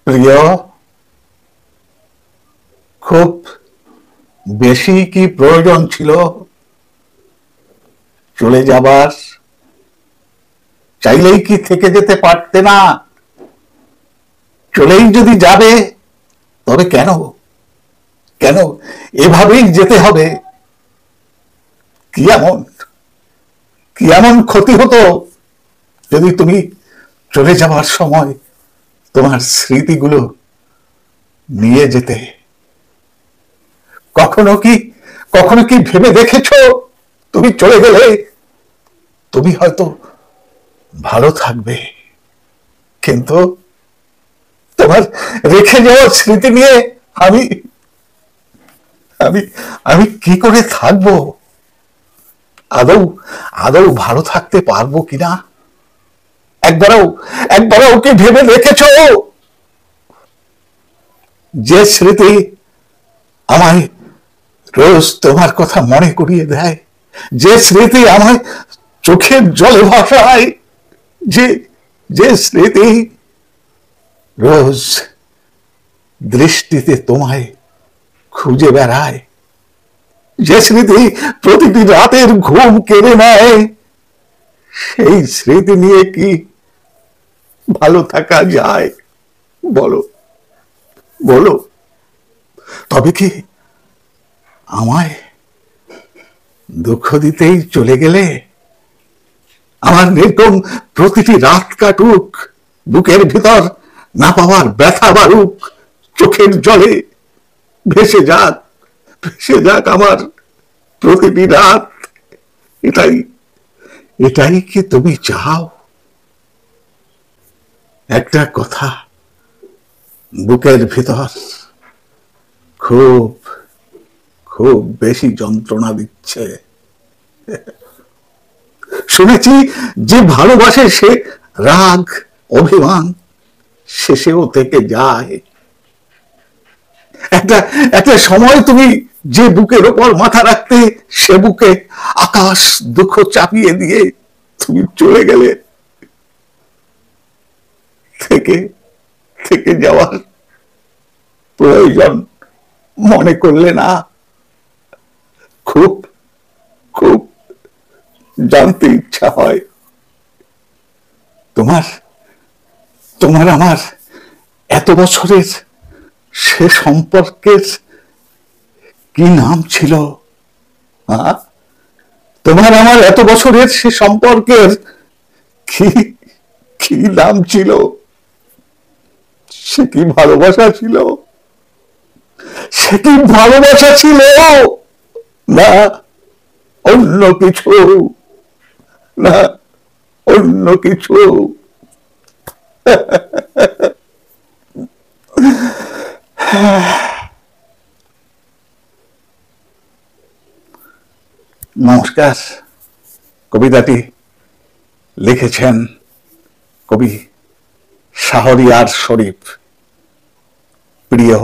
প্রিয়, খুব বেশি কি প্রয়োজন ছিল চলে যাবার? চাইলেই কি থেকে যেতে পারতে না? চলেই যদি যাবে তবে কেন কেন এভাবেই যেতে হবে? কি এমন ক্ষতি হতো যদি তুমি চলে যাবার সময় তোমার স্মৃতিগুলো নিয়ে যেতে? কখনো কি ভেবে দেখেছো তুমি চলে গেলে তুমি হয়তো ভালো থাকবে, কিন্তু তোমার রেখে যাওয়ার স্মৃতি নিয়ে আমি আমি আমি কি করে থাকবো? আদৌ আদৌ ভালো থাকতে পারবো কিনা একবারও কি ভেবে দেখেছো? যে স্মৃতি আমায় রোজ তোমার কথা মনে করিয়ে দেয়, যে স্মৃতি আমায় চোখের জলে ভাসায়, যে স্মৃতি রোজ দৃষ্টিতে তোমায় খুঁজে বেড়ায়, যে স্মৃতি প্রতিটি রাতের ঘুম কেড়ে নেয়, সেই স্মৃতি নিয়ে কি ভালো থাকা যায়? বলো বলো। তবে কি আমায় দুঃখ দিতেই চলে গেলে? আমার নির্গম প্রতিটি রাত কাটুক, বুকের ভিতর না পাওয়ার ব্যথা বাড়ুক, চোখের জলে ভেসে যাক আমার প্রতিটি রাত, এটাই কি তুমি চাও? একটা কথা বুকের ভিতর খুব খুব বেশি যন্ত্রণা দিচ্ছে। শুনেছি যে ভালোবাসে সে রাগ অভিমান শেষেও থেকে যায়। একটা সময় তুমি যে বুকের ওপর মাথা রাখতে, সে বুকে আকাশ দুঃখ চাপিয়ে দিয়ে তুমি চলে গেলে। থেকে যাওয়ার প্রয়োজন মনে করলে না? খুব খুব জানতে ইচ্ছা হয় তোমার আমার এত বছরের সে সম্পর্কের কি নাম ছিল? তোমার আমার এত বছরের সে সম্পর্কের কি নাম ছিল? সে কি ভালোবাসা ছিল? সে কি ভালোবাসা ছিল না অন্য কিছু? না অন্য কিছু? নমস্কার। কবিতাটি লিখেছেন কবি শাহরিয়ার শরীফ। প্রিয়।